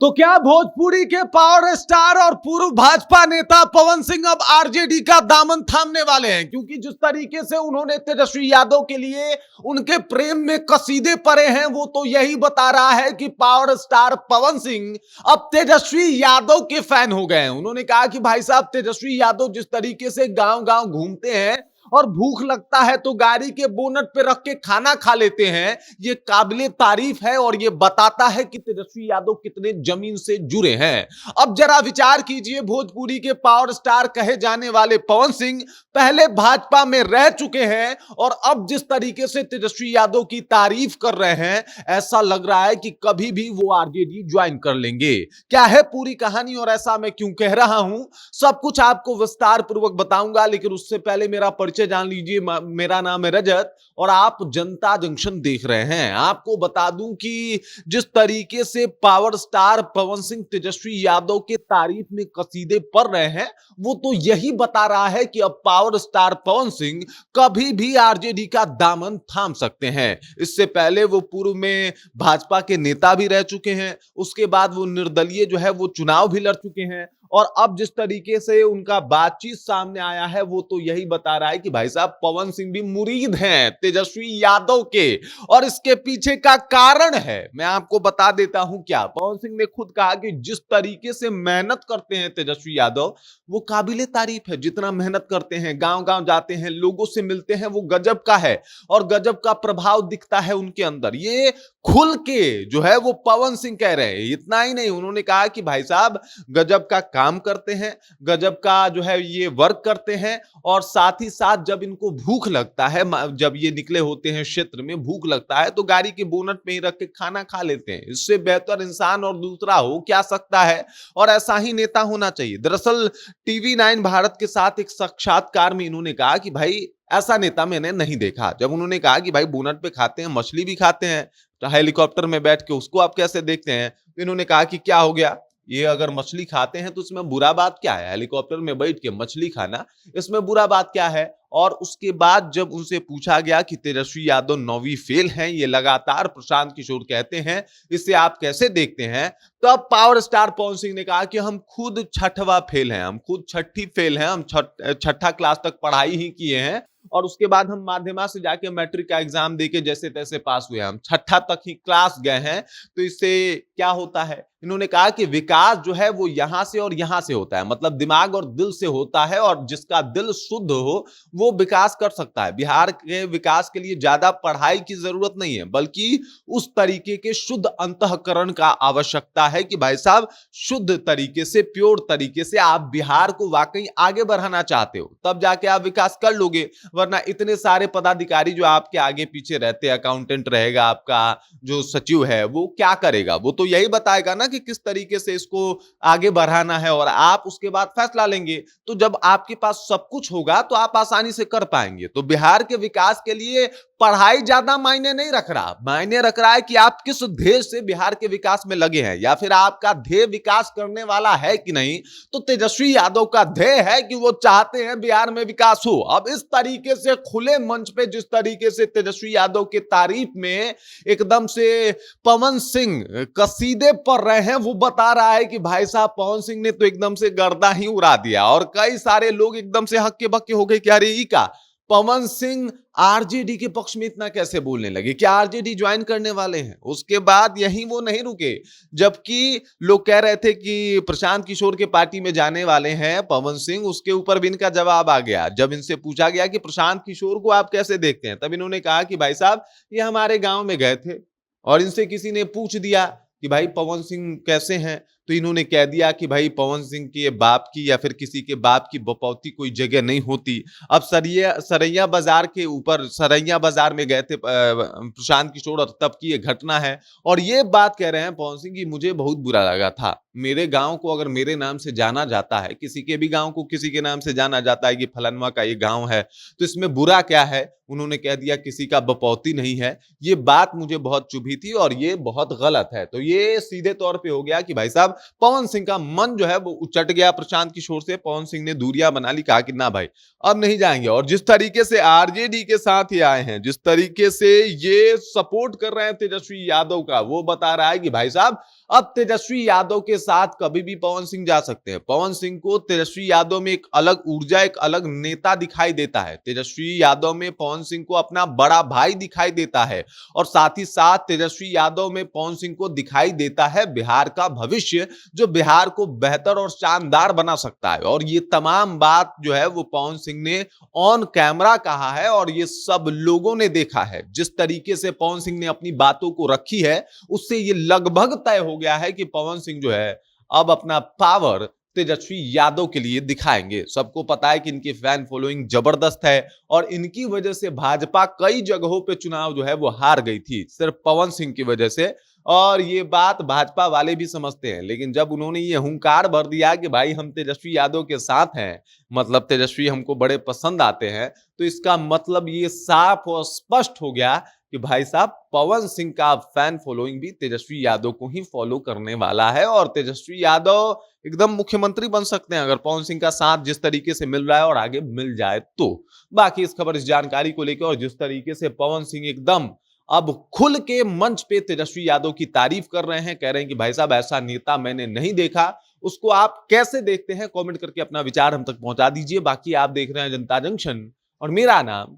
तो क्या भोजपुरी के पावर स्टार और पूर्व भाजपा नेता पवन सिंह अब आरजेडी का दामन थामने वाले हैं? क्योंकि जिस तरीके से उन्होंने तेजस्वी यादव के लिए उनके प्रेम में कसीदे पड़े हैं, वो तो यही बता रहा है कि पावर स्टार पवन सिंह अब तेजस्वी यादव के फैन हो गए हैं। उन्होंने कहा कि भाई साहब, तेजस्वी यादव जिस तरीके से गांव गांव घूमते हैं और भूख लगता है तो गाड़ी के बोनट पे रख के खाना खा लेते हैं, ये काबिले तारीफ है और ये बताता है कि तेजस्वी यादव कितने जमीन से जुड़े हैं। अब जरा विचार कीजिए, भोजपुरी के पावर स्टार कहे जाने वाले पवन सिंह पहले भाजपा में रह चुके हैं और अब जिस तरीके से तेजस्वी यादव की तारीफ कर रहे हैं, ऐसा लग रहा है कि कभी भी वो आरजेडी ज्वाइन कर लेंगे। क्या है पूरी कहानी और ऐसा मैं क्यों कह रहा हूं, सब कुछ आपको विस्तार पूर्वक बताऊंगा, लेकिन उससे पहले मेरा परिचय जान लीजिए। मेरा नाम है रजत और आप जनता जंक्शन देख रहे हैं। आपको बता दूं कि जिस तरीके से पावर स्टार पवन सिंह तेजस्वी यादव के तारीफ में कसीदे पढ़ रहे हैं, वो तो यही बता रहा है कि अब पावर स्टार पवन सिंह कभी भी आरजेडी का दामन थाम सकते हैं। इससे पहले वो पूर्व में भाजपा के नेता भी रह चुके हैं, उसके बाद वो निर्दलीय जो है वो चुनाव भी लड़ चुके हैं और अब जिस तरीके से उनका बातचीत सामने आया है, वो तो यही बता रहा है कि भाई साहब, पवन सिंह भी मुरीद हैं तेजस्वी यादव के और इसके पीछे का कारण है, मैं आपको बता देता हूं क्या। पवन सिंह ने खुद कहा कि जिस तरीके से मेहनत करते हैं तेजस्वी यादव, वो काबिले तारीफ है। जितना मेहनत करते हैं, गांव गांव जाते हैं, लोगों से मिलते हैं, वो गजब का है और गजब का प्रभाव दिखता है उनके अंदर। ये खुल के जो है वो पवन सिंह कह रहे हैं। इतना ही नहीं, उन्होंने कहा कि भाई साहब, गजब का काम करते हैं, गजब का जो है ये वर्क करते हैं और साथ ही साथ जब इनको भूख लगता है, जब ये निकले होते हैं क्षेत्र में, भूख लगता है तो गाड़ी के बोनट में ही रख के खाना खा लेते हैं। इससे बेहतर इंसान और दूसरा हो क्या सकता है और ऐसा ही नेता होना चाहिए। दरअसल टीवी 9 भारत के साथ एक साक्षात्कार में इन्होंने कहा कि भाई, ऐसा नेता मैंने नहीं देखा। जब उन्होंने कहा कि भाई बोनट पे खाते हैं, मछली भी खाते हैं, तो हेलीकॉप्टर में बैठ के, उसको आप कैसे देखते हैं? तो इन्होंने कहा कि क्या हो गया, ये अगर मछली खाते हैं तो इसमें बुरा बात क्या है? हेलीकॉप्टर में बैठ के मछली खाना, इसमें बुरा बात क्या है? और उसके बाद जब उनसे पूछा गया कि तेजस्वी यादव 9वीं फेल हैं, ये लगातार प्रशांत किशोर कहते हैं, इसे आप कैसे देखते हैं? तो अब पावर स्टार पवन सिंह ने कहा कि हम खुद 6वां फेल हैं, हम खुद 6ठी फेल हैं, हम 6ठा क्लास तक पढ़ाई ही किए हैं और उसके बाद हम माध्यमा से जाके मैट्रिक का एग्जाम देके जैसे तैसे पास हुए, हम 6ठा तक ही क्लास गए हैं। तो इससे क्या होता है? इन्होंने कहा कि विकास जो है वो यहां से और यहां से होता है, मतलब दिमाग और दिल से होता है और जिसका दिल शुद्ध हो वो विकास कर सकता है। बिहार के विकास के लिए ज्यादा पढ़ाई की जरूरत नहीं है, बल्कि उस तरीके के शुद्ध अंतःकरण का आवश्यकता है कि भाई साहब, शुद्ध तरीके से, प्योर तरीके से आप बिहार को वाकई आगे बढ़ाना चाहते हो, तब जाके आप विकास कर लोगे। वरना इतने सारे पदाधिकारी जो आपके आगे पीछे रहते हैं, अकाउंटेंट रहेगा, आपका जो सचिव है वो क्या करेगा? वो तो यही बताएगा ना कि किस तरीके से इसको आगे बढ़ाना है और आप उसके बाद फैसला लेंगे। तो जब आपके पास सब कुछ होगा तो आप आसानी से कर पाएंगे। तो बिहार के विकास के लिए पढ़ाई ज्यादा मायने नहीं रख रहा, मायने रख रहा है कि आप किस ध्येय से बिहार के विकास में लगे हैं, या फिर आपका ध्येय विकास करने वाला है कि नहीं। तो तेजस्वी यादव का ध्येय है कि वो चाहते हैं बिहार में विकास हो। अब इस तरीके से खुले मंच पे जिस तरीके से तेजस्वी यादव के तारीफ में एकदम से पवन सिंह कसीदे पढ़ रहे हैं, वो बता रहा है कि भाई साहब, पवन सिंह ने तो एकदम से गर्दा ही उड़ा दिया और कई सारे लोग एकदम से हक्के बक्के हो गए कि अरे ई का पवन सिंह आरजेडी के पक्ष में इतना कैसे बोलने लगे, क्या आरजेडी ज्वाइन करने वाले हैं? उसके बाद यही वो नहीं रुके, जबकि लोग कह रहे थे कि प्रशांत किशोर के पार्टी में जाने वाले हैं पवन सिंह, उसके ऊपर भी इनका जवाब आ गया। जब इनसे पूछा गया कि प्रशांत किशोर को आप कैसे देखते हैं, तब इन्होंने कहा कि भाई साहब, ये हमारे गांव में गए थे और इनसे किसी ने पूछ दिया कि भाई पवन सिंह कैसे हैं, तो इन्होंने कह दिया कि भाई पवन सिंह के बाप की या फिर किसी के बाप की बपौती कोई जगह नहीं होती। अब सरैया बाजार के ऊपर, सरैया बाजार में गए थे प्रशांत किशोर और तब की ये घटना है और ये बात कह रहे हैं पवन सिंह की मुझे बहुत बुरा लगा था। मेरे गांव को अगर मेरे नाम से जाना जाता है, किसी के भी गांव को किसी के नाम से जाना जाता है कि फलानवा का ये गांव है, तो इसमें बुरा क्या है? उन्होंने कह दिया किसी का बपौती नहीं है। ये बात मुझे बहुत चुभी थी और ये बहुत गलत है। तो ये सीधे तौर पे हो गया कि भाई साहब, पवन सिंह का मन जो है वो उचट गया प्रशांत किशोर से। पवन सिंह ने दूरियां बना ली, कहा कि ना भाई अब नहीं जाएंगे। और जिस तरीके से आरजेडी के साथ ये आए हैं, जिस तरीके से ये सपोर्ट कर रहे हैं तेजस्वी यादव का, वो बता रहा है कि भाई साहब अब तेजस्वी यादव के साथ कभी भी पवन सिंह जा सकते हैं। पवन सिंह को तेजस्वी यादव में एक अलग ऊर्जा, एक अलग नेता दिखाई देता है। तेजस्वी यादव में पवन सिंह को अपना बड़ा भाई दिखाई देता है और साथ ही साथ तेजस्वी यादव में पवन सिंह को दिखाई देता है बिहार का भविष्य, जो बिहार को बेहतर और शानदार बना सकता है। और ये तमाम बात जो है वो पवन सिंह ने ऑन कैमरा कहा है और ये सब लोगों ने देखा है। जिस तरीके से पवन सिंह ने अपनी बातों को रखी है, उससे ये लगभग तय हो गया है कि पवन सिंह जो है अब अपना पावर तेजस्वी यादव के लिए दिखाएंगे। सबको पता है कि इनकी फैन फॉलोइंग जबरदस्त है और इनकी वजह से भाजपा कई जगहों पे चुनाव जो है वो हार गई थी, सिर्फ पवन सिंह की वजह से। और ये बात भाजपा वाले भी समझते हैं, लेकिन जब उन्होंने ये हुंकार भर दिया कि भाई हम तेजस्वी यादव के साथ हैं, मतलब तेजस्वी हमको बड़े पसंद आते हैं, तो इसका मतलब ये साफ और स्पष्ट हो गया कि भाई साहब पवन सिंह का फैन फॉलोइंग भी तेजस्वी यादव को ही फॉलो करने वाला है और तेजस्वी यादव एकदम मुख्यमंत्री बन सकते हैं अगर पवन सिंह का साथ जिस तरीके से मिल रहा है और आगे मिल जाए तो। बाकी इस खबर, इस जानकारी को लेकर और जिस तरीके से पवन सिंह एकदम अब खुल के मंच पे तेजस्वी यादव की तारीफ कर रहे हैं, कह रहे हैं कि भाई साहब ऐसा नेता मैंने नहीं देखा, उसको आप कैसे देखते हैं? कमेंट करके अपना विचार हम तक पहुंचा दीजिए। बाकी आप देख रहे हैं जनता जंक्शन और मेरा नाम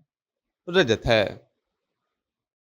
रजत है।